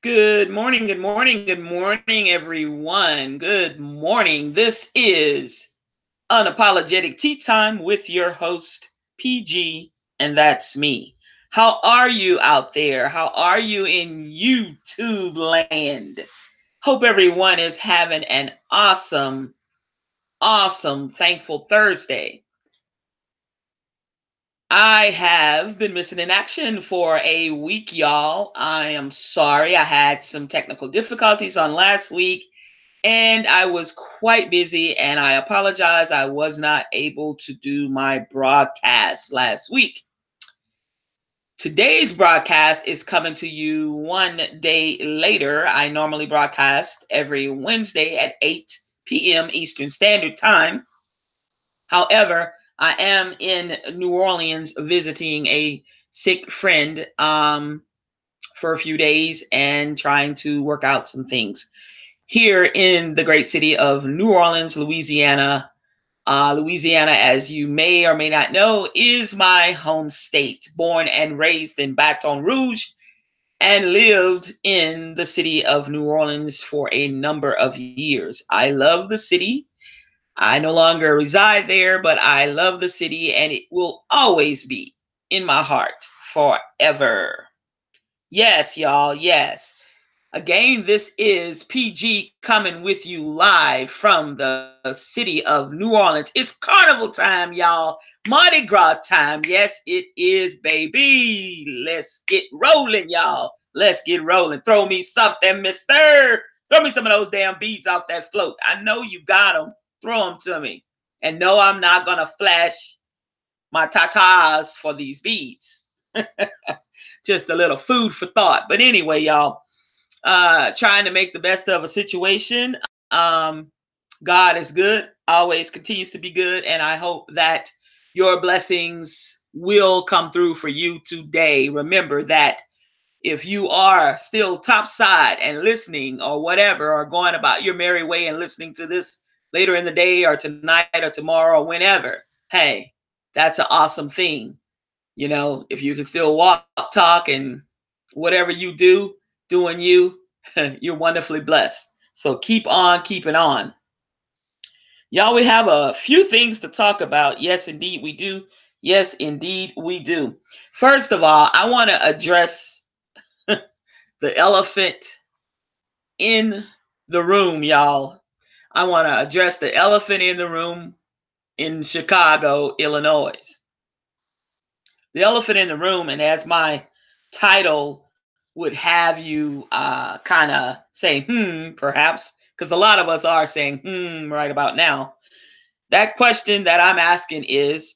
Good morning, good morning, good morning, everyone. Good morning. This is Unapologetic Tea Time with your host, PG, and that's me. How are you out there? How are you in YouTube land? Hope everyone is having an awesome, thankful Thursday. I have been missing in action for a week, y'all. I am sorry. I had some technical difficulties on last week and I was quite busy, and I apologize. I was not able to do my broadcast last week. Today's broadcast is coming to you one day later. I normally broadcast every Wednesday at 8 p.m. Eastern Standard Time. However, I am in New Orleans visiting a sick friend for a few days and trying to work out some things here in the great city of New Orleans, Louisiana. Louisiana, as you may or may not know, is my home state. Born and raised in Baton Rouge and lived in the city of New Orleans for a number of years. I love the city. I no longer reside there, but I love the city and it will always be in my heart forever. Yes, y'all, yes. Again, this is PG coming with you live from the city of New Orleans. It's carnival time, y'all. Mardi Gras time. Yes, it is, baby. Let's get rolling, y'all. Let's get rolling. Throw me something, mister. Throw me some of those damn beads off that float. I know you got them. Throw them to me. And no, I'm not going to flash my tatas for these beads. Just a little food for thought. But anyway, y'all, trying to make the best of a situation. God is good, always continues to be good, and I hope that your blessings will come through for you today. Remember that if you are still topside and listening or whatever, or going about your merry way and listening to this later in the day or tonight or tomorrow or whenever, hey, that's an awesome thing. You know, if you can still walk, talk, and whatever you do, doing you, you're wonderfully blessed. So keep on keeping on. Y'all, we have a few things to talk about. Yes, indeed, we do. Yes, indeed, we do. First of all, I want to address the elephant in the room, y'all. I want to address the elephant in the room in Chicago, Illinois. The elephant in the room, and as my title would have you kind of say, perhaps, because a lot of us are saying, right about now. That question that I'm asking is,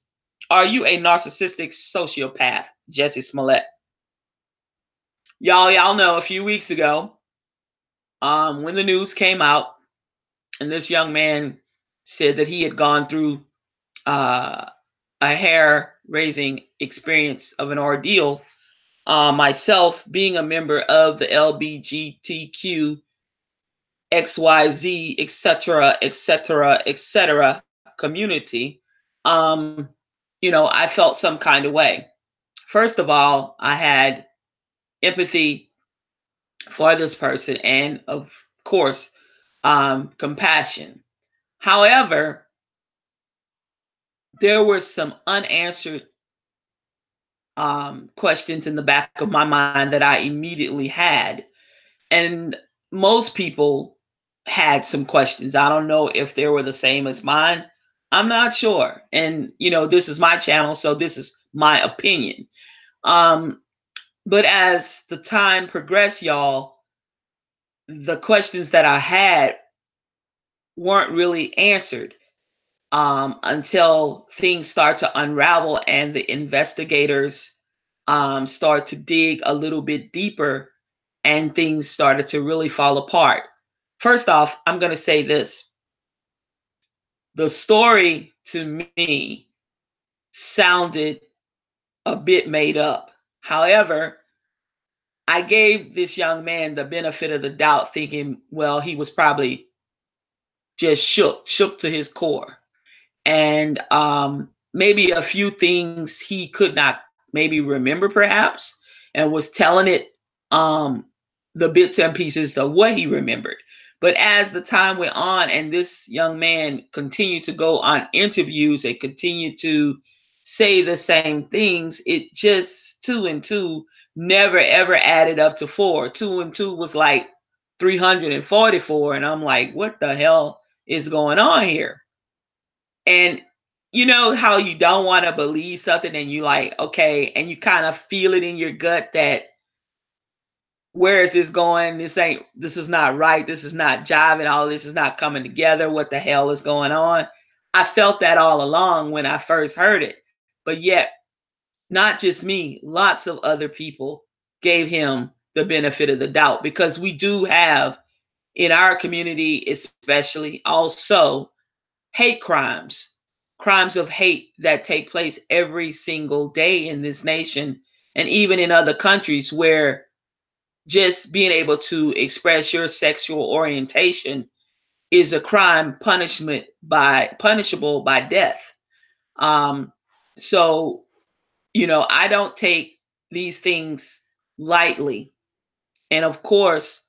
are you a narcissistic sociopath, Jessie Smollett? Y'all know a few weeks ago, when the news came out, and this young man said that he had gone through a hair-raising experience of an ordeal. Myself being a member of the LBGTQ XYZ, etc. community, I felt some kind of way. First of all, I had empathy for this person and, of course, compassion. However, there were some unanswered questions in the back of my mind that I immediately had. And most people had some questions. I don't know if they were the same as mine. I'm not sure. And, this is my channel, so this is my opinion. But as the time progressed, y'all, the questions that I had weren't really answered until things start to unravel and the investigators start to dig a little bit deeper and things started to really fall apart. First off, I'm going to say this. The story to me sounded a bit made up. However, I gave this young man the benefit of the doubt, thinking, well, he was probably just shook to his core. And maybe a few things he could not maybe remember perhaps, and was telling it the bits and pieces of what he remembered. But as the time went on and this young man continued to go on interviews and continued to say the same things, it just two and two never ever added up to four. Two and two was like 344. And I'm like, what the hell is going on here? And you know how you don't want to believe something and you like, okay, and you kind of feel it in your gut that where is this going? This is not right. This is not jiving. All this is not coming together. What the hell is going on? I felt that all along when I first heard it. But yet, not just me, lots of other people gave him the benefit of the doubt because we do have in our community, especially also hate crimes, crimes of hate that take place every single day in this nation and even in other countries where just being able to express your sexual orientation is a crime punishable by death. Um, so I don't take these things lightly. And of course,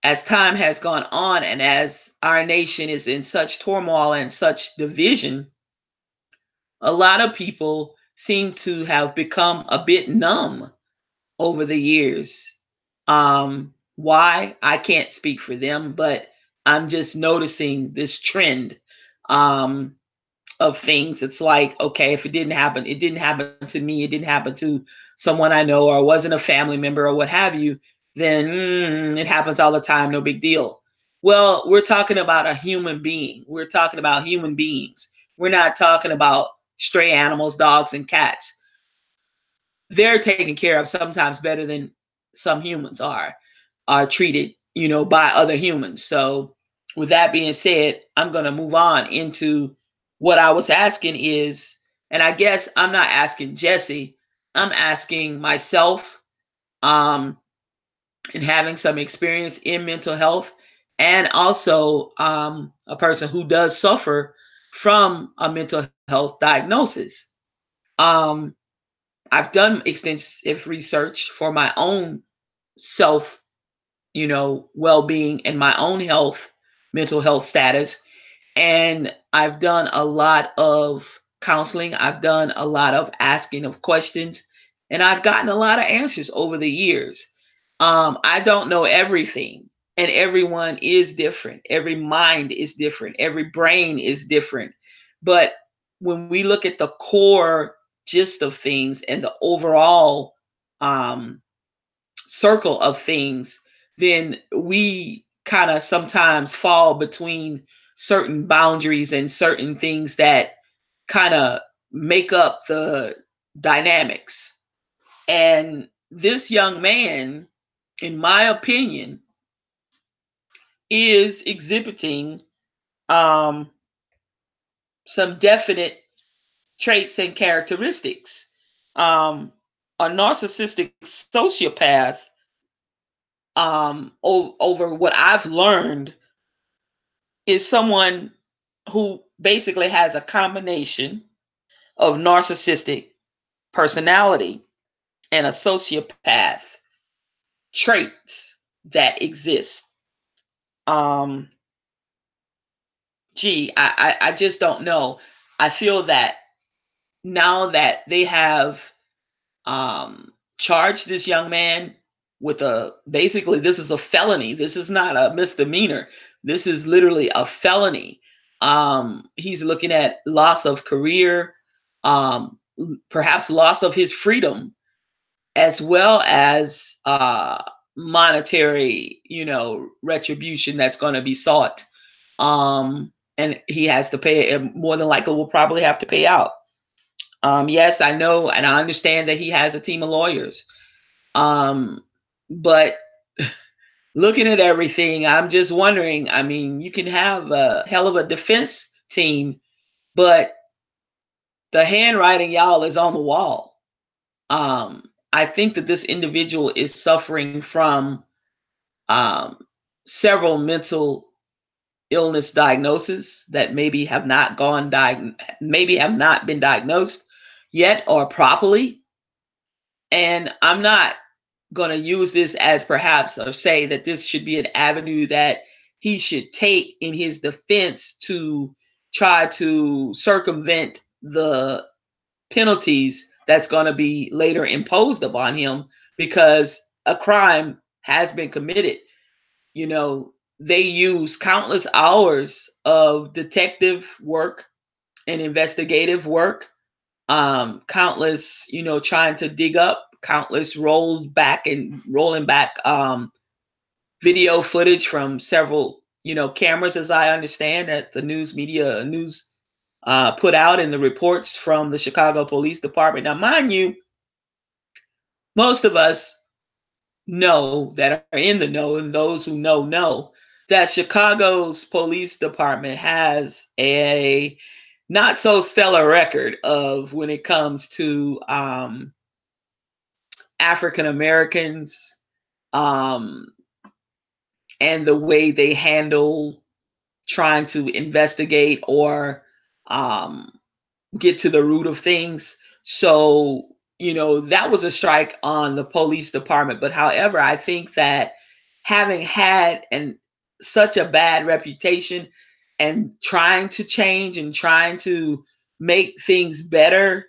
as time has gone on and as our nation is in such turmoil and such division, a lot of people seem to have become a bit numb over the years. Why? I can't speak for them, but I'm just noticing this trend of things. It's like, okay, if it didn't happen to me, it didn't happen to someone I know, or wasn't a family member, or what have you, then it happens all the time, no big deal. Well, we're talking about a human being. We're talking about human beings. We're not talking about stray animals, dogs, and cats. They're taken care of sometimes better than some humans are treated, by other humans. So with that being said, I'm going to move on into what I was asking is, and I guess I'm not asking Jessie, I'm asking myself, and having some experience in mental health, and also a person who does suffer from a mental health diagnosis. Um, I've done extensive research for my own self, well-being and my own health, mental health status. And I've done a lot of counseling. I've done a lot of asking of questions, and I've gotten a lot of answers over the years. I don't know everything, and everyone is different. Every mind is different. Every brain is different. But when we look at the core gist of things and the overall um, circle of things, then we kind of sometimes fall between certain boundaries and certain things that kind of make up the dynamics. And this young man, in my opinion, is exhibiting um, some definite traits and characteristics. A narcissistic sociopath, over what I've learned, is someone who basically has a combination of narcissistic personality and a sociopath traits that exist. Um, I just don't know. I feel that now that they have charged this young man with basically, this is a felony. This is not a misdemeanor. This is literally a felony. He's looking at loss of career, perhaps loss of his freedom, as well as monetary, retribution that's going to be sought. And he has to pay, more than likely will probably have to pay out. Yes, I know, and I understand that he has a team of lawyers. But looking at everything, I'm just wondering, I mean, you can have a hell of a defense team, but the handwriting, y'all, is on the wall. I think that this individual is suffering from um, several mental illness diagnoses that maybe have not been diagnosed yet or properly. And I'm not going to use this as perhaps, or say that this should be an avenue that he should take in his defense to try to circumvent the penalties that's going to be later imposed upon him, because a crime has been committed. You know, they use countless hours of detective work and investigative work, countless, trying to dig up, countless rolling back video footage from several, cameras, as I understand that the news put out in the reports from the Chicago Police Department. Now, mind you, most of us know, that are in the know, and those who know that Chicago's police department has a not so stellar record of when it comes to African Americans, um, and the way they handle trying to investigate or um, get to the root of things. So, that was a strike on the police department. But however, I think that having had such a bad reputation, and trying to change and trying to make things better,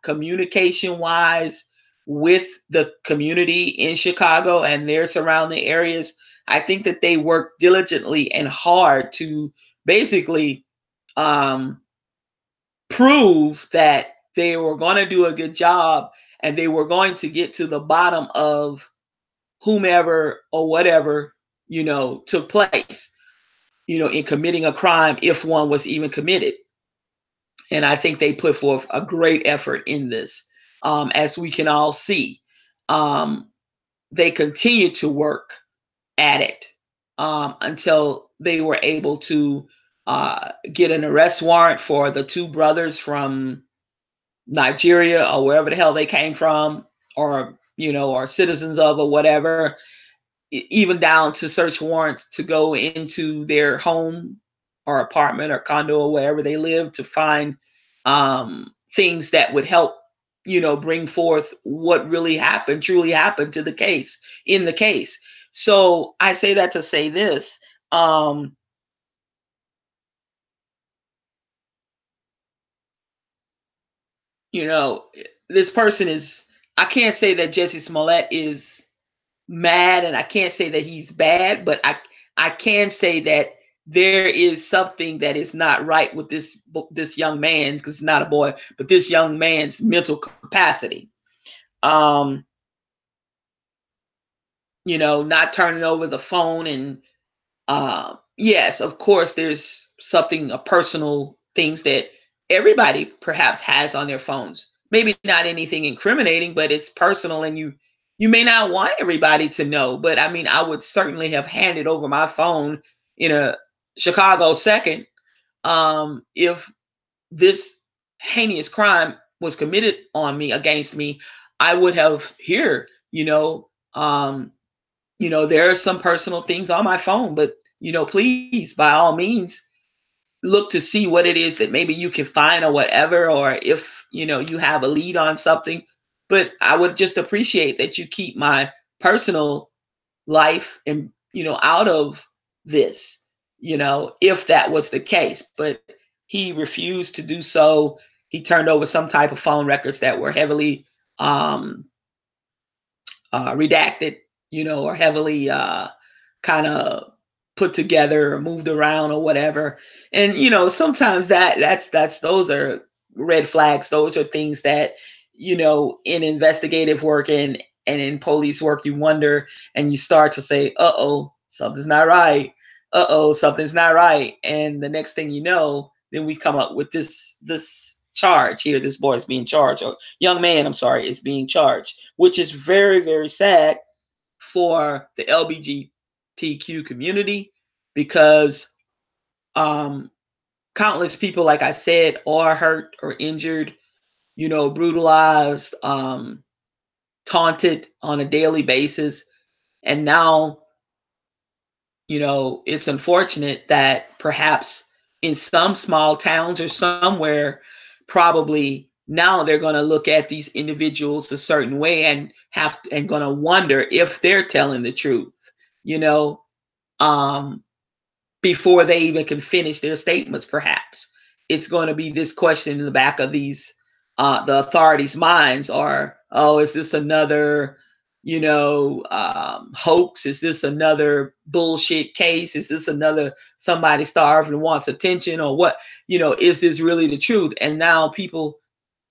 communication wise, with the community in Chicago and their surrounding areas, I think that they work diligently and hard to basically um, prove that they were going to do a good job, and they were going to get to the bottom of whomever or whatever, took place, in committing a crime, if one was even committed. And I think they put forth a great effort in this, as we can all see. Um, they continue to work at it, until they were able to get an arrest warrant for the two brothers from Nigeria, or wherever the hell they came from, or or citizens of, or whatever, even down to search warrants to go into their home or apartment or condo or wherever they live, to find things that would help, bring forth what really happened, truly happened to the case, in the case. So I say that to say this. Um, you know, this person is, I can't say that Jessie Smollett is mad, and I can't say that he's bad, but I can say that there is something that is not right with this young man, because it's not a boy, but this young man's mental capacity. Um, not turning over the phone, and yes, of course, there's something, personal things that everybody perhaps has on their phones. Maybe not anything incriminating, but it's personal, and you may not want everybody to know. But I mean, I would certainly have handed over my phone in a Chicago second, if this heinous crime was committed on me, against me. I would have here, there are some personal things on my phone, but please, by all means, look to see what it is that maybe you can find, or whatever, or if you have a lead on something. But I would just appreciate that you keep my personal life and out of this, if that was the case. But he refused to do so. He turned over some type of phone records that were heavily um redacted, or heavily kind of put together or moved around or whatever. And sometimes that's those are red flags. Those are things that in investigative work and in police work, you wonder, and you start to say, "Uh-oh, something's not right. Uh-oh, something's not right." And the next thing you know, then we come up with this charge here. This boy is being charged, or young man, I'm sorry, is being charged, which is very, very sad for the LGBTQ community, because um, countless people, like I said, are hurt or injured, brutalized, taunted on a daily basis. And now, it's unfortunate that perhaps in some small towns or somewhere, probably now they're going to look at these individuals a certain way and going to wonder if they're telling the truth, you know, um, before they even can finish their statements. Perhaps it's going to be this question in the back of these the authorities' minds are, oh, is this another, hoax? Is this another bullshit case? Is this another somebody starving and wants attention, or what? Is this really the truth? And now people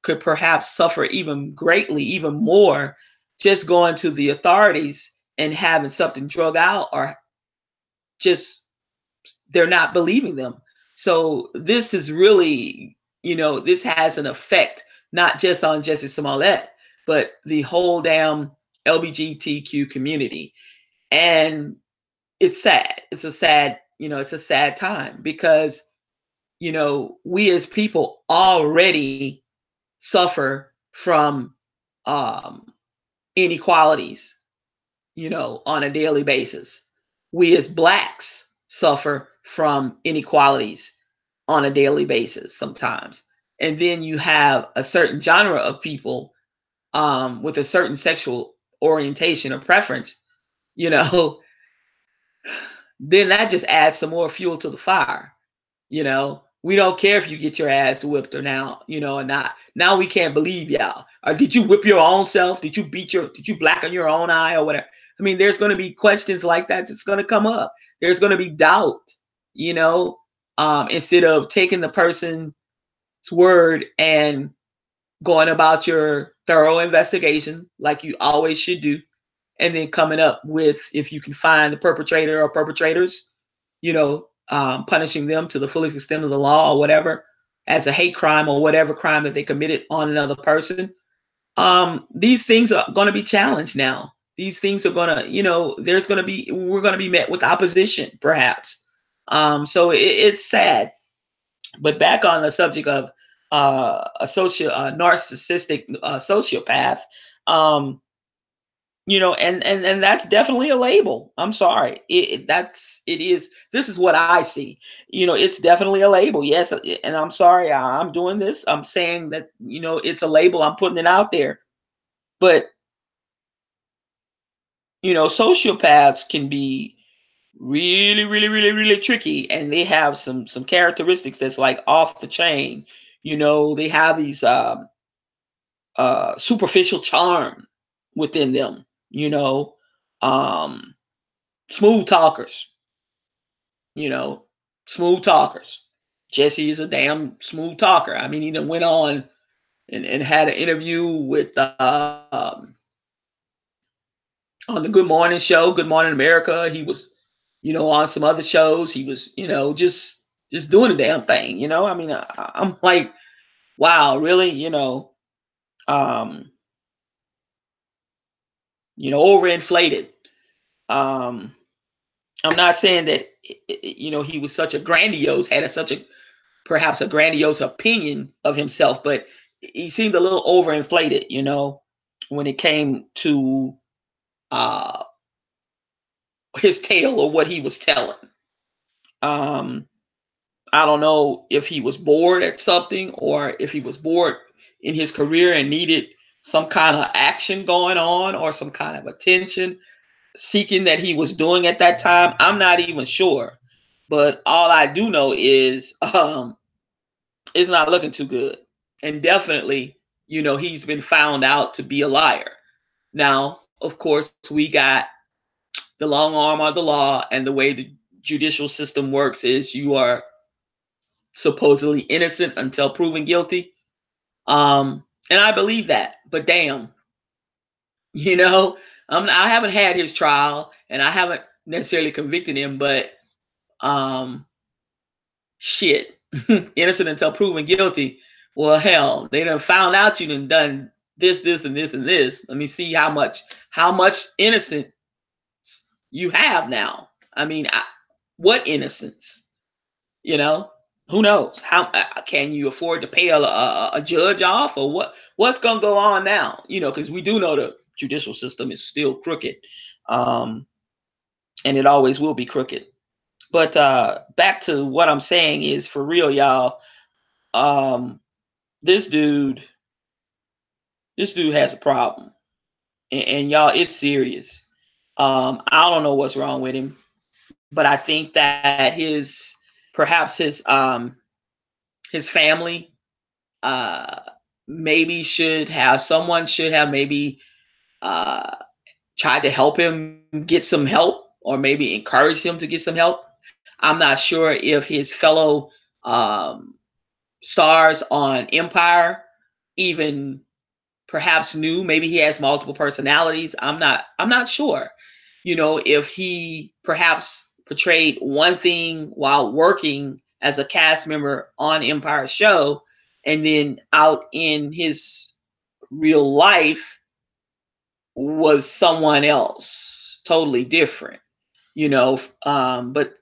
could perhaps suffer even greatly, even more, just going to the authorities and having something drug out, or just they're not believing them. So this is really, this has an effect not just on Jessie Smollett, but the whole damn LGBTQ community. And it's sad. It's a sad time, because, we as people already suffer from inequalities, on a daily basis. We as Blacks suffer from inequalities on a daily basis sometimes. And then you have a certain genre of people with a certain sexual orientation or preference, you know, then that just adds some more fuel to the fire. We don't care if you get your ass whipped or or not. Now we can't believe y'all. Or did you whip your own self? Did you blacken your own eye or whatever? I mean, there's going to be questions like that that's going to come up. There's going to be doubt, instead of taking the person's word and going about your thorough investigation like you always should do, and then coming up with, if you can find the perpetrator or perpetrators, punishing them to the fullest extent of the law or whatever, as a hate crime or whatever crime that they committed on another person. These things are going to be challenged now. These things are going to, we're going to be met with opposition, perhaps. So it's sad. But back on the subject of a narcissistic sociopath, and that's definitely a label. I'm sorry. It is. This is what I see. It's definitely a label. Yes. And I'm sorry. I'm doing this. I'm saying that, it's a label. I'm putting it out there. But, sociopaths can be really, really, really, really tricky. And they have some characteristics that's like off the chain. They have these superficial charm within them, um, smooth talkers, you know, smooth talkers. Jesse is a damn smooth talker. I mean, he done went on and had an interview with on the Good Morning Show, Good Morning America. He was, on some other shows. He was, just doing the damn thing. I mean, I'm like, wow, really, um, overinflated. Um, I'm not saying that he was such a grandiose, had such a perhaps a grandiose opinion of himself, but he seemed a little overinflated, when it came to uh, his tale or what he was telling. Um, I don't know if he was bored at something, or if he was bored in his career and needed some kind of action going on, or some kind of attention seeking that he was doing at that time. I'm not even sure. But all I do know is it's not looking too good. And definitely, he's been found out to be a liar. Now, of course, we got the long arm of the law, and the way the judicial system works is you are supposedly innocent until proven guilty. And I believe that. But damn, you know, I haven't had his trial, and I haven't necessarily convicted him, but um, shit, innocent until proven guilty. Well, hell, they done found out you done this, this, and this, and this. Let me see how much innocence you have now. I mean, what innocence? You know, who knows? How can you afford to pay a judge off, or what? What's gonna go on now? Because we do know the judicial system is still crooked, and it always will be crooked. But back to what I'm saying is, for real, y'all. This dude, This dude has a problem, and y'all, it's serious. I don't know what's wrong with him, but I think that perhaps his family, uh, maybe someone should have maybe uh, tried to help him get some help, or maybe encourage him to get some help. I'm not sure if his fellow um, stars on Empire even perhaps knew. Maybe he has multiple personalities. I'm not sure. If he perhaps portrayed one thing while working as a cast member on Empire show, and then out in his real life was someone else, totally different. But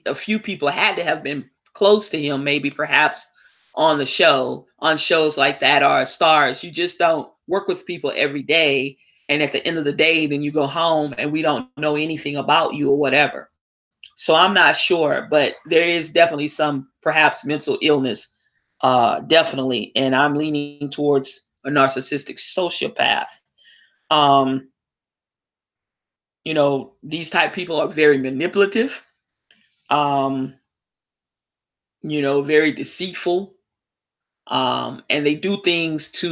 a few people had to have been close to him, maybe perhaps on shows like that, are stars. You just don't work with people every day, and at the end of the day, then you go home and we don't know anything about you or whatever. So I'm not sure, but there is definitely some perhaps mental illness, definitely, and I'm leaning towards a narcissistic sociopath. um these type people are very manipulative, um very deceitful, and they do things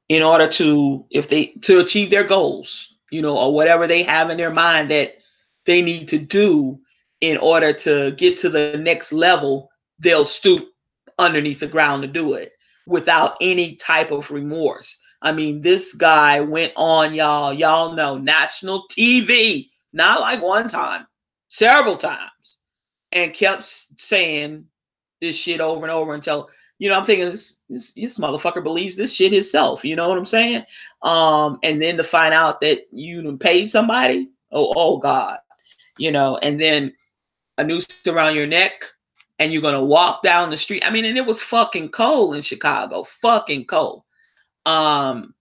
in order to achieve their goals, or whatever they have in their mind that they need to do in order to get to the next level. They'll stoop underneath the ground to do it without any type of remorse. I mean, this guy went on, y'all know, national TV, not like one time, several times, and kept saying this shit over and over until, I'm thinking this motherfucker believes this shit himself. You know what I'm saying? And then to find out that you paid somebody, oh God, and then a noose around your neck, and you're gonna walk down the street. I mean, and it was fucking cold in Chicago, fucking cold. And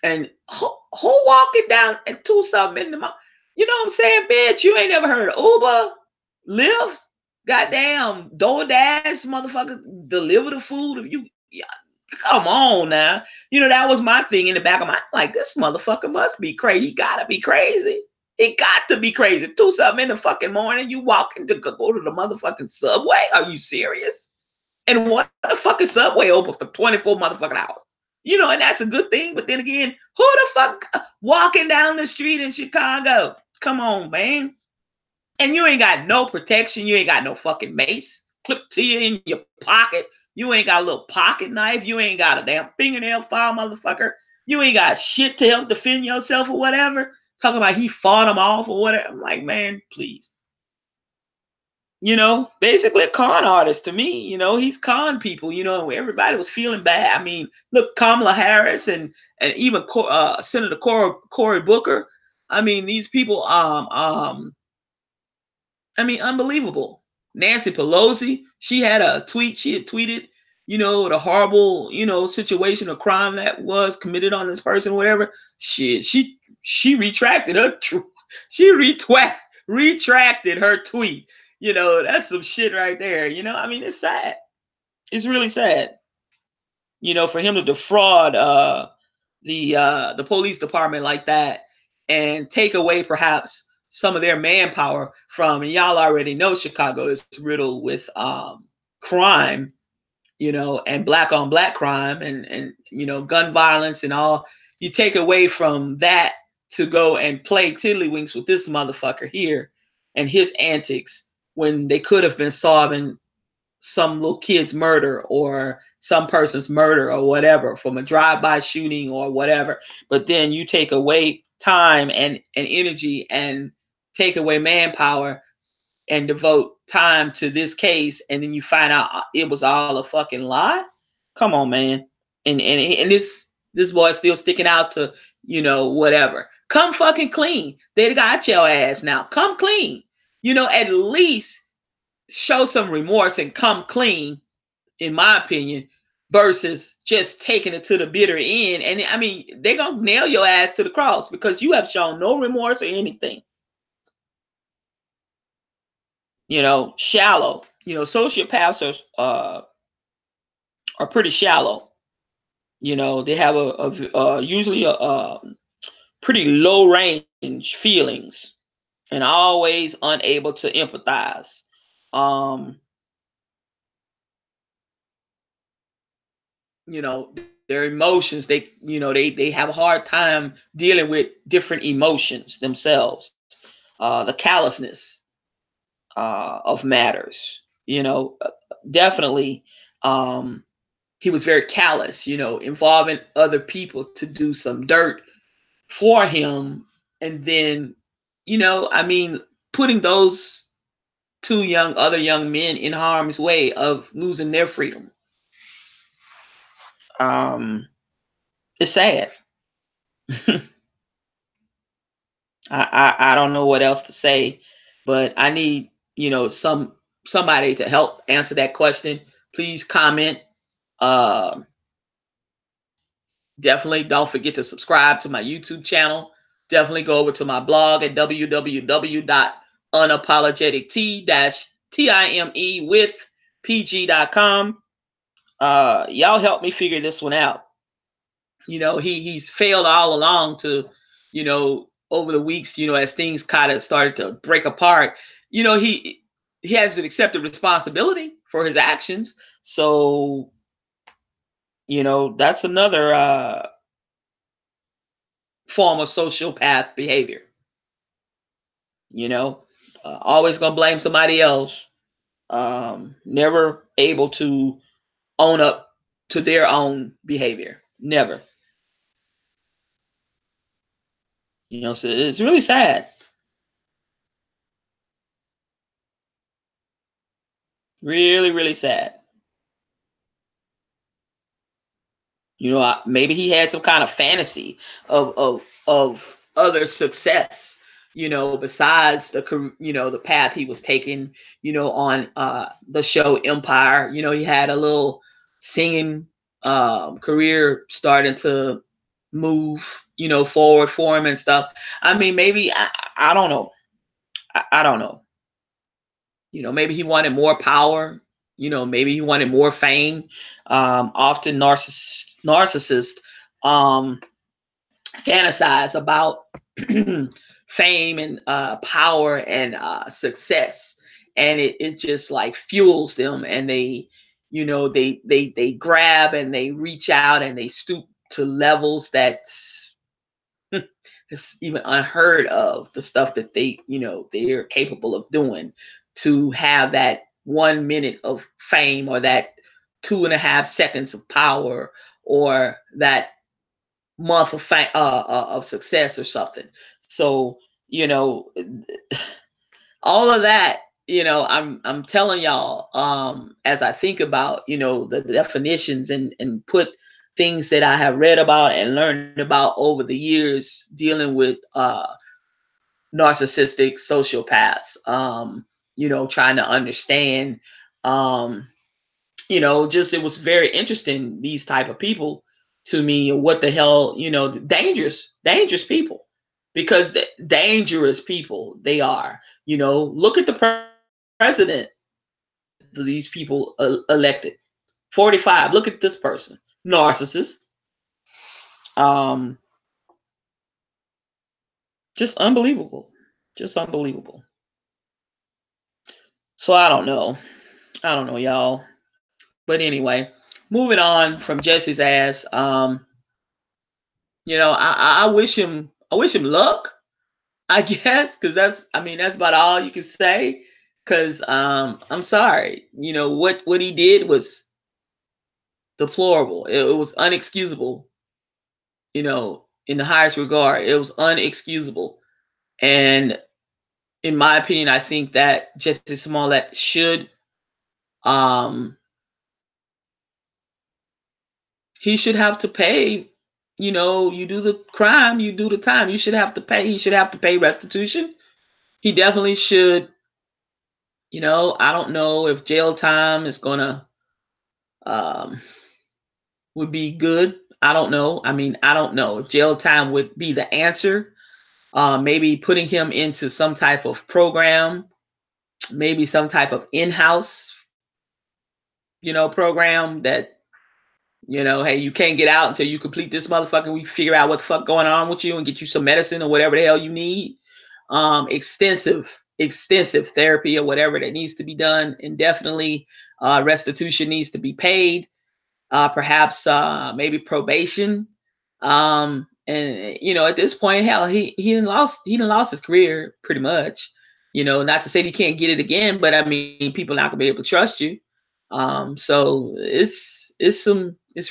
who walking down at 2 something in the morning? You know what I'm saying, bitch? You ain't never heard of Uber, Lyft, goddamn DoorDash, motherfucker, deliver the food. If you, yeah, come on now. That was my thing in the back of my, like, this motherfucker must be crazy. He gotta be crazy. He got to be crazy. 2 something in the fucking morning, you walking to go to the motherfucking subway? Are you serious? And what the fucking subway open for 24 motherfucking hours? And that's a good thing. But then again, who the fuck walking down the street in Chicago? Come on, man. And you ain't got no protection. You ain't got no fucking mace clipped to you in your pocket. You ain't got a little pocket knife. You ain't got a damn fingernail file, motherfucker. You ain't got shit to help defend yourself or whatever. Talking about he fought him off or whatever. I'm like, man, please. Basically a con artist to me. He's con people. Everybody was feeling bad. I mean, look, Kamala Harris and even Senator Cory Booker. I mean, these people, I mean, unbelievable. Nancy Pelosi, she had a tweet. She had tweeted, the horrible, situation or crime that was committed on this person, whatever. She retracted her. She retracted her tweet. That's some shit right there. I mean, it's sad. It's really sad. For him to defraud the police department like that, and take away perhaps some of their manpower from, and y'all already know Chicago is riddled with crime, and black on black crime, and gun violence and all. You take away from that to go and play tiddlywinks with this motherfucker here and his antics, when they could have been solving some little kid's murder or some person's murder or whatever, from a drive-by shooting or whatever. But then you take away time and energy, and take away manpower, and devote time to this case, and then you find out it was all a fucking lie. Come on, man. And this boy's still sticking out to, whatever. Come fucking clean. They got your ass now. Come clean. At least show some remorse and come clean, in my opinion, versus just taking it to the bitter end. And I mean, they're gonna nail your ass to the cross because you have shown no remorse or anything. Shallow. Sociopaths are pretty shallow. They have usually a pretty low range feelings and always unable to empathize. Um, their emotions, they have a hard time dealing with different emotions themselves. The callousness of matters, definitely. Um, he was very callous, involving other people to do some dirt for him, and then, I mean, putting those two other young men in harm's way of losing their freedom. Um, it's sad. I don't know what else to say, but I need, somebody to help answer that question. Please comment. Uh, Definitely don't forget to subscribe to my YouTube channel. Definitely go over to my blog at www.unapologetic-time with pg.com. Y'all help me figure this one out. He's failed all along to, over the weeks, as things kind of started to break apart, he has to accept the responsibility for his actions. So, that's another form of sociopath behavior. Always gonna blame somebody else. Never able to own up to their own behavior. Never. So it's really sad. Really, really sad. Maybe he had some kind of fantasy of other success, besides the path he was taking, on the show Empire. He had a little singing career starting to move, forward for him and stuff. I mean, maybe I don't know. I don't know. Maybe he wanted more power. Maybe he wanted more fame. Often narcissists um, fantasize about fame and power and success, and it just like fuels them, and they grab and they reach out and they stoop to levels that it's even unheard of, the stuff that they're capable of doing to have that 1 minute of fame, or that 2.5 seconds of power, or that month of of success or something. So, you know all of that, I'm telling y'all, as I think about, the definitions, and put things that I have read about and learned about over the years dealing with narcissistic sociopaths, trying to understand, um just it was very interesting, these type of people, to me. What the hell, dangerous people, because dangerous people they are. Look at the president these people elected. 45. Look at this person, narcissist. um just unbelievable, just unbelievable. So I don't know, y'all. But anyway, moving on from Jesse's ass. I wish him luck, I guess, because that's about all you can say. Because I'm sorry, what he did was deplorable. It was unexcusable. In the highest regard, it was unexcusable. And in my opinion, I think that Jessie Smollett should um he should have to pay. You do the crime, you do the time. You should have to pay. He should have to pay restitution. He definitely should. I don't know if jail time is gonna um would be good. I don't know. I mean, I don't know if jail time would be the answer. Maybe putting him into some type of program, maybe some type of in-house, program that You know, hey, you can't get out until you complete this motherfucker. We figure out what the fuck going on with you and get you some medicine or whatever the hell you need. Extensive therapy or whatever that needs to be done. And definitely restitution needs to be paid. Perhaps maybe probation. And you know, at this point, hell, he done lost his career pretty much. You know, not to say he can't get it again, but I mean, people not gonna be able to trust you. So it's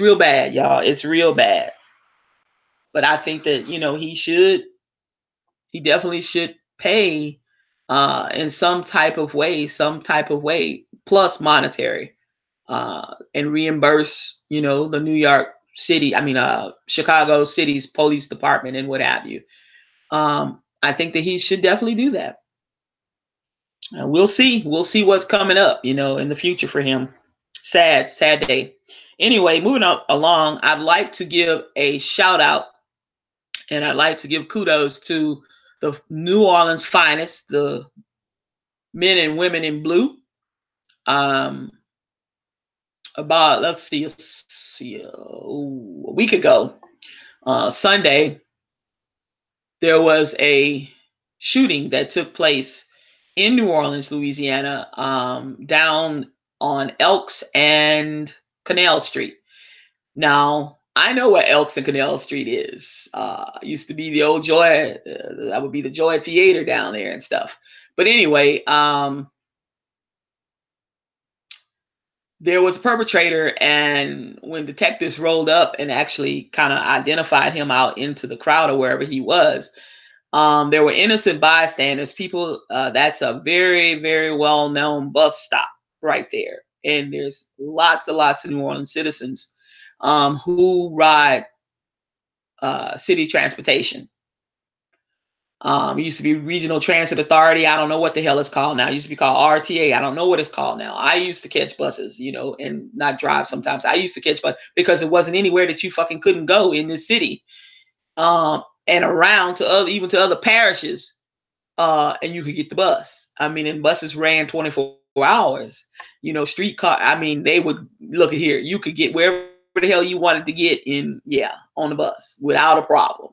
real bad, y'all. It's real bad. But I think that, you know, he definitely should pay in some type of way, plus monetary, and reimburse, you know, the New York City, Chicago City's police department and what have you. I think that he should definitely do that. We'll see. We'll see what's coming up, you know, in the future for him. Sad day. Anyway, moving along, I'd like to give a shout out and I'd like to give kudos to the New Orleans finest, the men and women in blue. About, let's see, a week ago, Sunday, there was a shooting that took place in New Orleans, Louisiana, down on Elks and Canal Street. Now, I know where Elks and Canal Street is. Used to be the old Joy, that would be the Joy Theater down there and stuff. But anyway, there was a perpetrator, and when detectives rolled up and actually kind of identified him out into the crowd or wherever he was, there were innocent bystanders, people. That's a very, very well-known bus stop right there. And there's lots and lots of New Orleans citizens who ride city transportation. It used to be Regional Transit Authority. I don't know what the hell it's called now. It used to be called RTA. I don't know what it's called now. I used to catch buses, you know, and not drive sometimes. I used to catch buses because it wasn't anywhere that you fucking couldn't go in this city. And around to even to other parishes, and you could get the bus. I mean, and buses ran 24 hours. You know, streetcar. I mean, they would look at here. You could get wherever the hell you wanted to get on the bus without a problem.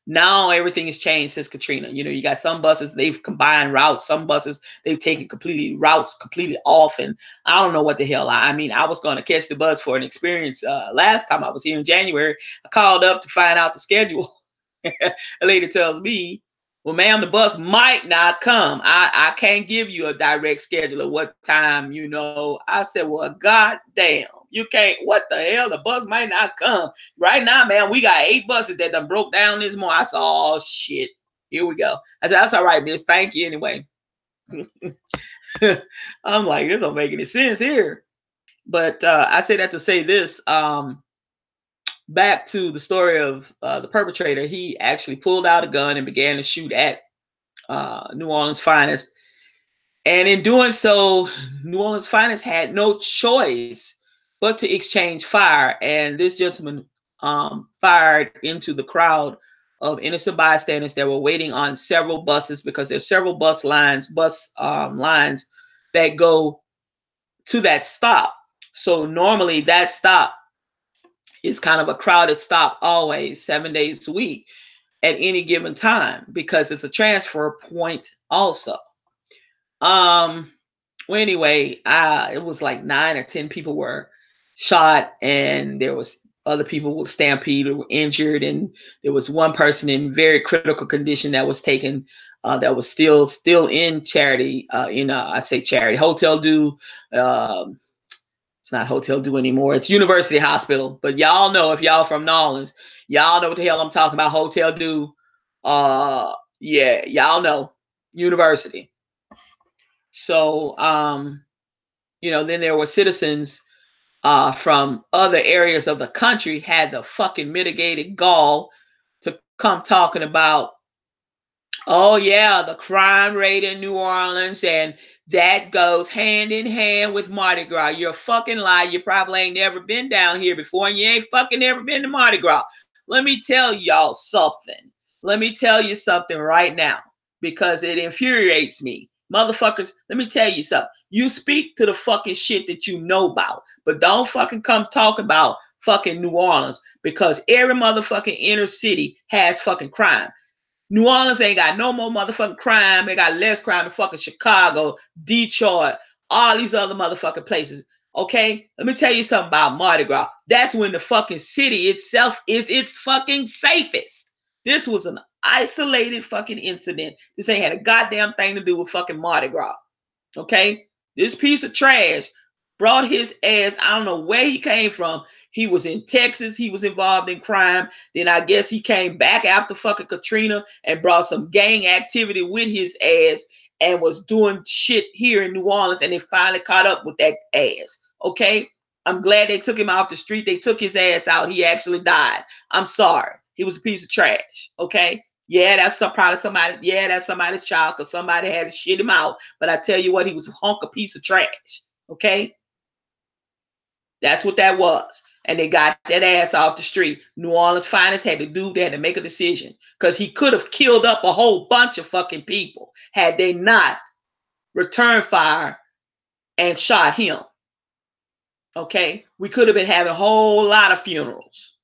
Now everything has changed since Katrina. You know, you got some buses, they've combined routes. Some buses, they've taken routes completely off. And I don't know what the hell. I mean, I was going to catch the bus for an experience last time I was here in January. I called up to find out the schedule. A lady tells me, well, ma'am, the bus might not come. I can't give you a direct schedule of what time, you know. I said, well, God damn, you can't, what the hell? The bus might not come. Right now, man, we got 8 buses that done broke down this morning. I said, oh, shit, here we go. I said, that's all right, miss. Thank you anyway. I'm like, this don't make any sense here. But I say that to say this. Back to the story of the perpetrator, he actually pulled out a gun and began to shoot at New Orleans finest. And in doing so, New Orleans finest had no choice but to exchange fire. And this gentleman fired into the crowd of innocent bystanders that were waiting on several buses, because there's several bus lines that go to that stop. So normally that stop is kind of a crowded stop always, 7 days a week at any given time, because it's a transfer point also. Well, anyway, it was like 9 or 10 people were shot, and there was other people with stampede who were injured, and there was one person in very critical condition that was taken, that was still in charity, I say charity, Hotel Du. It's not Hotel Du anymore. It's University Hospital. But y'all know, if y'all from New Orleans, y'all know what the hell I'm talking about. Hotel Du. Yeah, y'all know. University. So, then there were citizens from other areas of the country had the fucking mitigated gall to come talking about, oh yeah, the crime rate in New Orleans, and that goes hand in hand with Mardi Gras. You're a fucking lie. You probably ain't never been down here before, and you ain't fucking never been to Mardi Gras. Let me tell y'all something. Let me tell you something right now, because it infuriates me. Motherfuckers, let me tell you something. You speak to the fucking shit that you know about, but don't fucking come talk about fucking New Orleans because every motherfucking inner city has fucking crime. New Orleans ain't got no more motherfucking crime. They got less crime than fucking Chicago, Detroit, all these other motherfucking places. Okay? Let me tell you something about Mardi Gras. That's when the fucking city itself is its fucking safest. This was an isolated fucking incident. This ain't had a goddamn thing to do with fucking Mardi Gras. Okay? This piece of trash brought his ass, I don't know where he came from. He was in Texas. He was involved in crime. Then I guess he came back after fucking Katrina and brought some gang activity with his ass and was doing shit here in New Orleans. And they finally caught up with that ass. Okay? I'm glad they took him off the street. They took his ass out. He actually died. I'm sorry. He was a piece of trash. Okay? Yeah, that's probably somebody. Yeah, that's somebody's child because somebody had to shit him out. But I tell you what, he was a hunk of piece of trash. Okay? That's what that was. And they got that ass off the street. New Orleans finest had to do that and make a decision because he could have killed up a whole bunch of fucking people had they not returned fire and shot him. Okay? We could have been having a whole lot of funerals.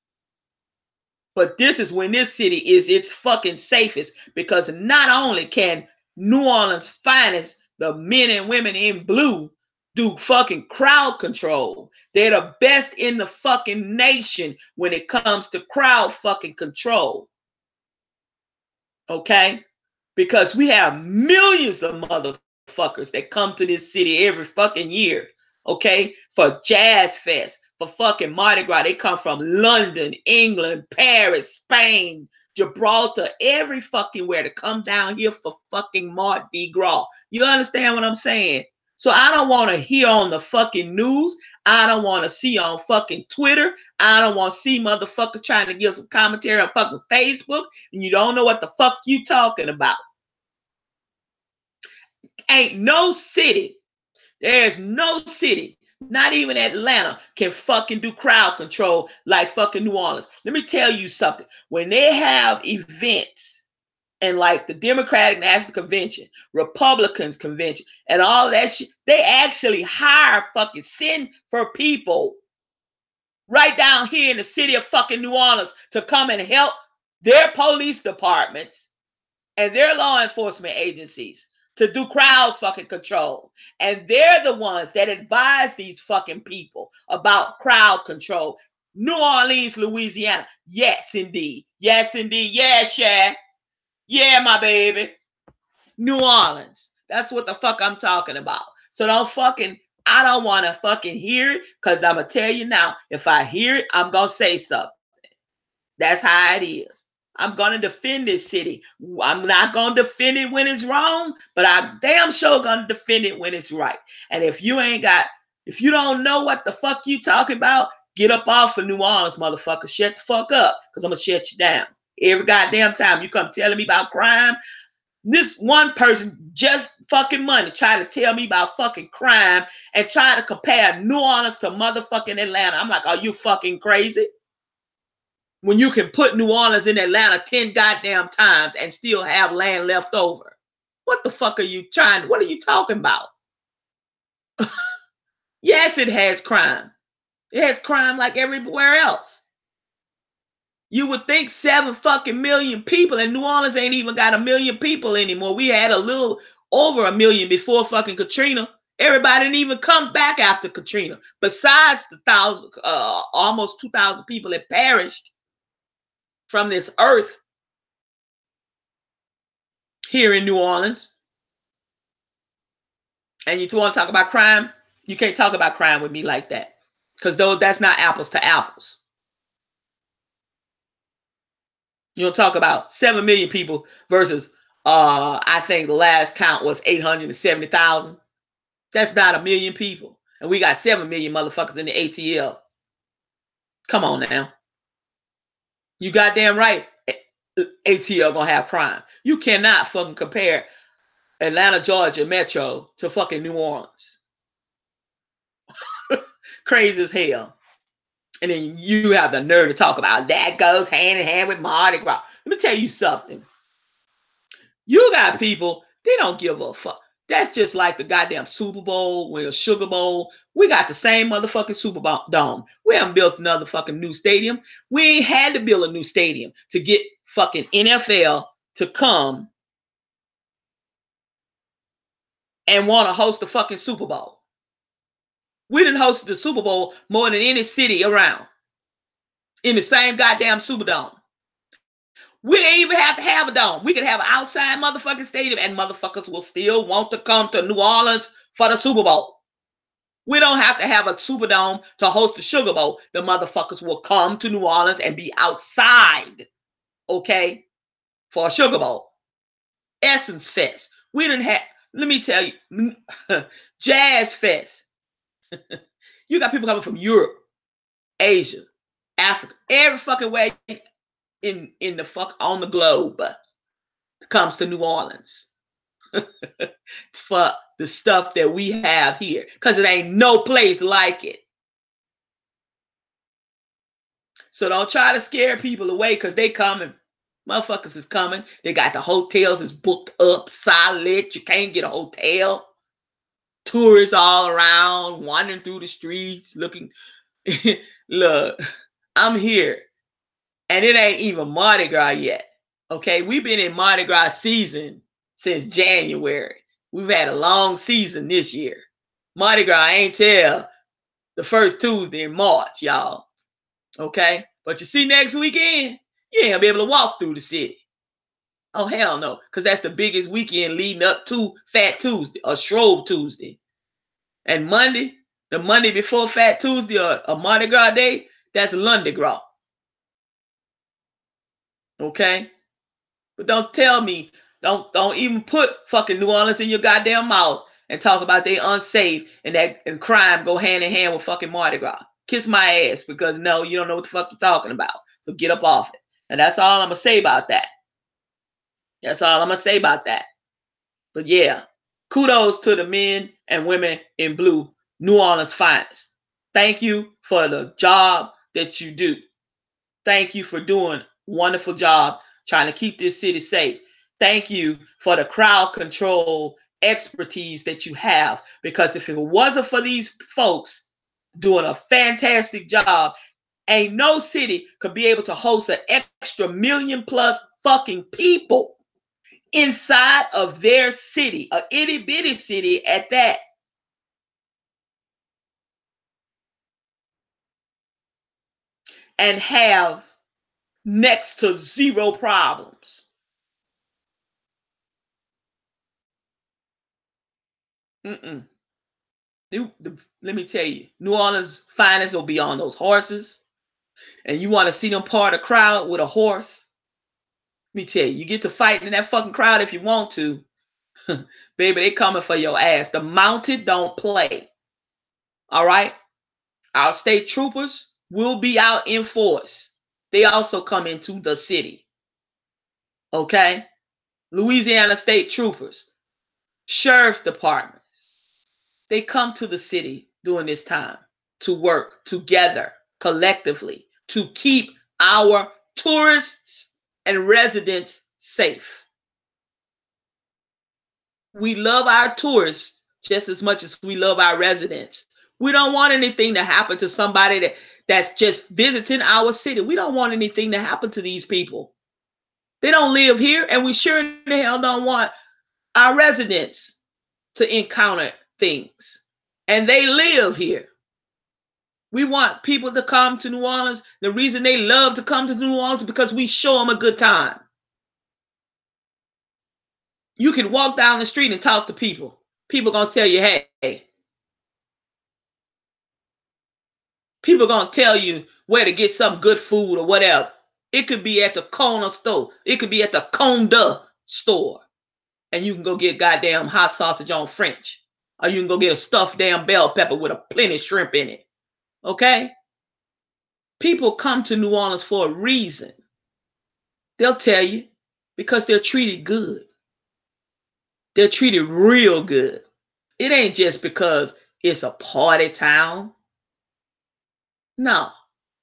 But this is when this city is its fucking safest because not only can New Orleans finest, the men and women in blue, do fucking crowd control. They're the best in the fucking nation when it comes to crowd fucking control. Okay? Because we have millions of motherfuckers that come to this city every fucking year. Okay? For Jazz Fest, for fucking Mardi Gras. They come from London, England, Paris, Spain, Gibraltar, every fucking where to come down here for fucking Mardi Gras. You understand what I'm saying? So I don't want to hear on the fucking news. I don't want to see on fucking Twitter. I don't want to see motherfuckers trying to give some commentary on fucking Facebook. And you don't know what the fuck you talking about. Ain't no city. There's no city, not even Atlanta, can fucking do crowd control like fucking New Orleans. Let me tell you something. When they have events, and like the Democratic National Convention, Republicans Convention, and all that shit, they actually send for people right down here in the city of fucking New Orleans to come and help their police departments and their law enforcement agencies to do crowd fucking control. And they're the ones that advise these fucking people about crowd control. New Orleans, Louisiana. Yes, indeed. Yes, indeed. Yes, yeah. Yeah, my baby. New Orleans. That's what the fuck I'm talking about. So I don't want to fucking hear it because I'm going to tell you now, if I hear it, I'm going to say something. That's how it is. I'm going to defend this city. I'm not going to defend it when it's wrong, but I'm damn sure going to defend it when it's right. And if you don't know what the fuck you talking about, get up off of New Orleans, motherfucker. Shut the fuck up because I'm going to shut you down. Every goddamn time you come telling me about crime, this one person just fucking money try to tell me about fucking crime and try to compare New Orleans to motherfucking Atlanta. I'm like, are you fucking crazy? When you can put New Orleans in Atlanta 10 goddamn times and still have land left over. What the fuck are you what are you talking about? Yes, it has crime. It has crime like everywhere else. You would think 7 fucking million people, and New Orleans ain't even got 1 million people anymore. We had a little over 1 million before fucking Katrina. Everybody didn't even come back after Katrina. Besides the almost 2,000 people that perished from this earth here in New Orleans. And you want to talk about crime? You can't talk about crime with me like that. Because that's not apples to apples. You don't talk about 7 million people versus, I think the last count was 870,000. That's not 1 million people. And we got 7 million motherfuckers in the ATL. Come on now. You goddamn right. ATL gonna have crime. You cannot fucking compare Atlanta, Georgia Metro to fucking New Orleans. Crazy as hell. And then you have the nerve to talk about that goes hand in hand with Mardi Gras. Let me tell you something. You got people, they don't give a fuck. That's just like the goddamn Super Bowl, or Sugar Bowl. We got the same motherfucking Super Bowl dome. We haven't built another fucking new stadium. We ain't had to build a new stadium to get fucking NFL to come and want to host the fucking Super Bowl. We didn't host the Super Bowl more than any city around in the same goddamn Superdome. We didn't even have to have a dome. We could have an outside motherfucking stadium and motherfuckers will still want to come to New Orleans for the Super Bowl. We don't have to have a Superdome to host the Sugar Bowl. The motherfuckers will come to New Orleans and be outside, okay, for a Sugar Bowl. Essence Fest. We didn't have, let me tell you, Jazz Fest. You got people coming from Europe, Asia, Africa, every fucking way in the fuck on the globe comes to New Orleans for the stuff that we have here, because it ain't no place like it. So don't try to scare people away, because they coming. Motherfuckers is coming. They got the hotels is booked up solid. You can't get a hotel. Tourists all around, wandering through the streets, looking. Look, I'm here. And it ain't even Mardi Gras yet. Okay, we've been in Mardi Gras season since January. We've had a long season this year. Mardi Gras ain't till the first Tuesday in March, y'all. Okay, but you see next weekend, you ain't gonna be able to walk through the city. Oh, hell no, because that's the biggest weekend leading up to Fat Tuesday or Shrove Tuesday. And Monday, the Monday before Fat Tuesday or Mardi Gras Day, that's Lundi Gras. Okay? But don't tell me, don't even put fucking New Orleans in your goddamn mouth and talk about they unsafe and crime go hand in hand with fucking Mardi Gras. Kiss my ass, because no, you don't know what the fuck you're talking about. So get up off it. And that's all I'm gonna say about that. That's all I'm gonna say about that. But yeah, kudos to the men and women in blue, New Orleans finest. Thank you for the job that you do. Thank you for doing a wonderful job trying to keep this city safe. Thank you for the crowd control expertise that you have, because if it wasn't for these folks doing a fantastic job, ain't no city could be able to host an extra million plus fucking people inside of their city, a itty bitty city at that. And have next to zero problems. Mm-mm. Let me tell you, New Orleans finest will be on those horses. And you want to see them part of the crowd with a horse? Let me tell you, you get to fight in that fucking crowd if you want to. Baby, they coming for your ass. The mounted don't play. All right? Our state troopers will be out in force. They also come into the city. Okay? Louisiana state troopers, sheriff's department, they come to the city during this time to work together collectively to keep our tourists and residents safe. We love our tourists just as much as we love our residents. We don't want anything to happen to somebody that's just visiting our city. We don't want anything to happen to these people. They don't live here, and we sure the hell don't want our residents to encounter things. And they live here. We want people to come to New Orleans. The reason they love to come to New Orleans is because we show them a good time. You can walk down the street and talk to people. People gonna tell you, hey. People gonna tell you where to get some good food or whatever. It could be at the corner store. It could be at the Conda store. And you can go get goddamn hot sausage on French. Or you can go get a stuffed damn bell pepper with a plenty shrimp in it. Okay? People come to New Orleans for a reason. They'll tell you, because they're treated good. They're treated real good. It ain't just because it's a party town. No,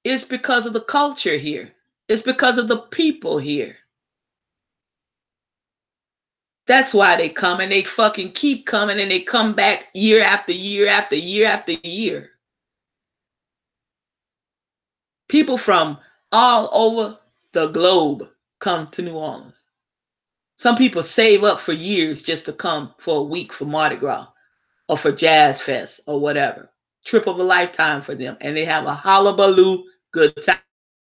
it's because of the culture here. It's because of the people here. That's why they come, and they fucking keep coming, and they come back year after year after year after year. People from all over the globe come to New Orleans. Some people save up for years just to come for a week for Mardi Gras or for Jazz Fest or whatever. Trip of a lifetime for them. And they have a hullabaloo good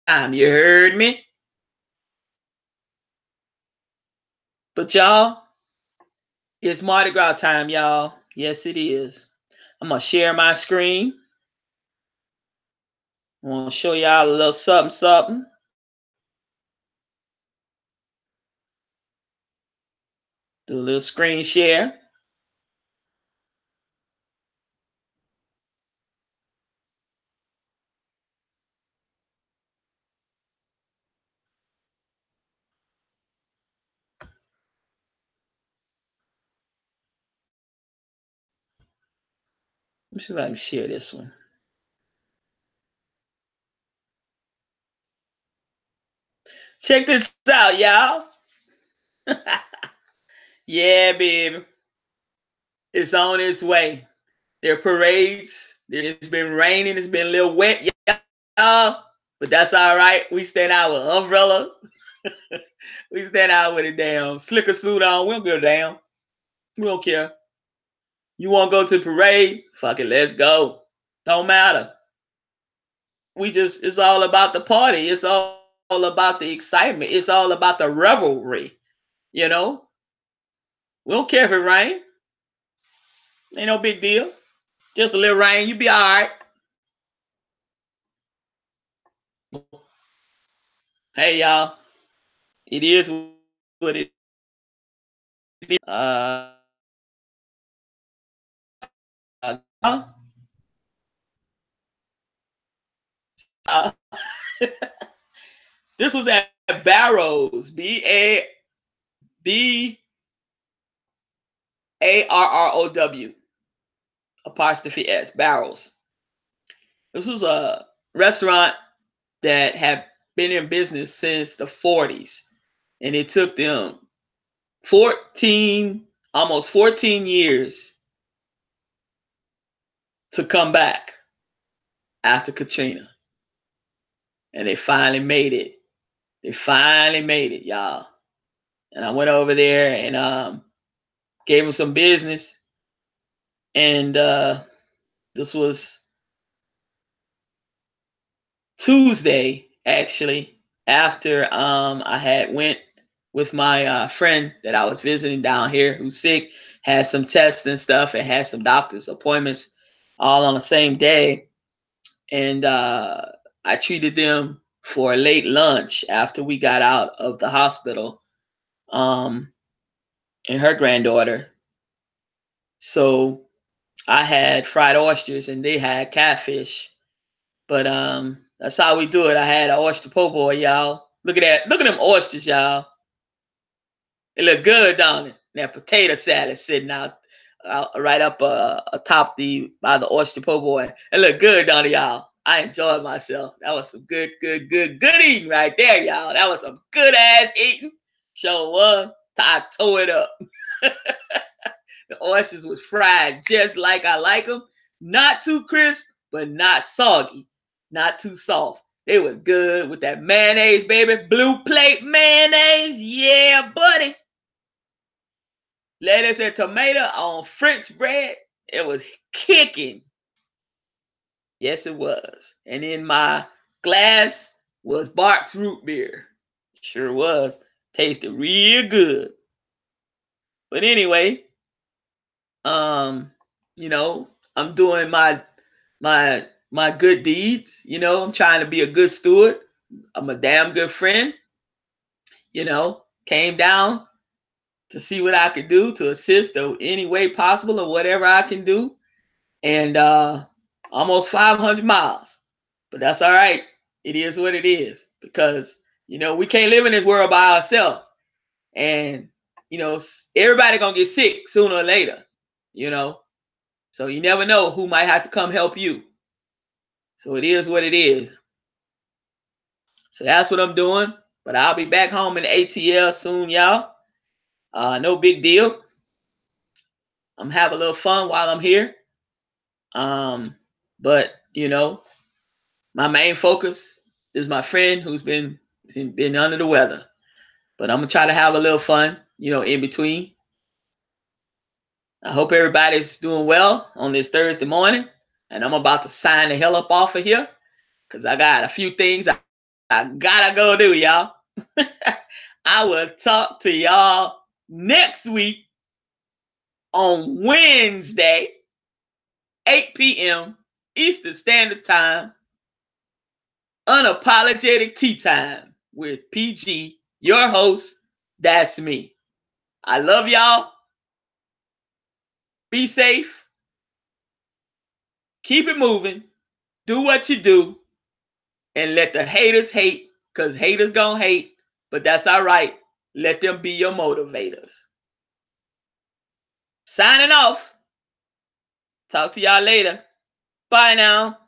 time. You heard me? But y'all, it's Mardi Gras time, y'all. Yes, it is. I'm going to share my screen. I want to show y'all a little something, something. Do a little screen share. Let me see if I can share this one. Check this out, y'all. Yeah, baby. It's on its way. There are parades. It's been raining. It's been a little wet, y'all. But that's all right. We stand out with an umbrella. We stand out with a damn slicker suit on. We don't give a damn. We don't care. You want to go to the parade? Fuck it, let's go. Don't matter. It's all about the party. It's all about the excitement. It's all about the revelry. You know? We don't care if it rains. Ain't no big deal. Just a little rain. You be all right. Hey, y'all. It is what it is. Uh, this was at Barrows, Barrow, apostrophe S, Barrows. This was a restaurant that had been in business since the 40s, and it took them almost 14 years to come back after Katrina, and they finally made it. They finally made it, y'all. And I went over there and gave them some business. And this was Tuesday, actually, after I had went with my friend that I was visiting down here who's sick, had some tests and stuff, and had some doctor's appointments all on the same day. And I treated them for a late lunch after we got out of the hospital, and her granddaughter. So I had fried oysters and they had catfish. But that's how we do it. I had an oyster po' boy, y'all. Look at that. Look at them oysters, y'all. They look good, don't it? That potato salad sitting out right up atop by the oyster po' boy. It look good, don't it, y'all? I enjoyed myself. That was some good eating right there, y'all. That was some good ass eating. Sure was. I tore it up. The oysters was fried just like I like them. Not too crisp, but not soggy. Not too soft. They was good with that mayonnaise, baby. Blue plate mayonnaise. Yeah, buddy. Lettuce and tomato on French bread. It was kicking. Yes, it was. And in my glass was Barks root beer. Sure was. Tasted real good. But anyway, you know, I'm doing my good deeds. You know, I'm trying to be a good steward. I'm a damn good friend. You know, came down to see what I could do to assist in any way possible or whatever I can do. And almost 500 miles. But that's all right. It is what it is. Because, you know, we can't live in this world by ourselves. And, you know, everybody gonna get sick sooner or later, you know. So you never know who might have to come help you. So it is what it is. So that's what I'm doing. But I'll be back home in the ATL soon, y'all. No big deal. I'm having a little fun while I'm here. But my main focus is my friend who's been under the weather. But I'm gonna try to have a little fun, in between. I hope everybody's doing well on this Thursday morning. And I'm about to sign the hell up off of here because I got a few things I gotta go do, y'all. I will talk to y'all next week on Wednesday, 8 p.m. Eastern Standard Time. Unapologetic Tea Time with PG, your host. That's me. I love y'all. Be safe. Keep it moving. Do what you do. And let the haters hate, because haters gonna hate. But that's all right. Let them be your motivators. Signing off. Talk to y'all later. Bye now.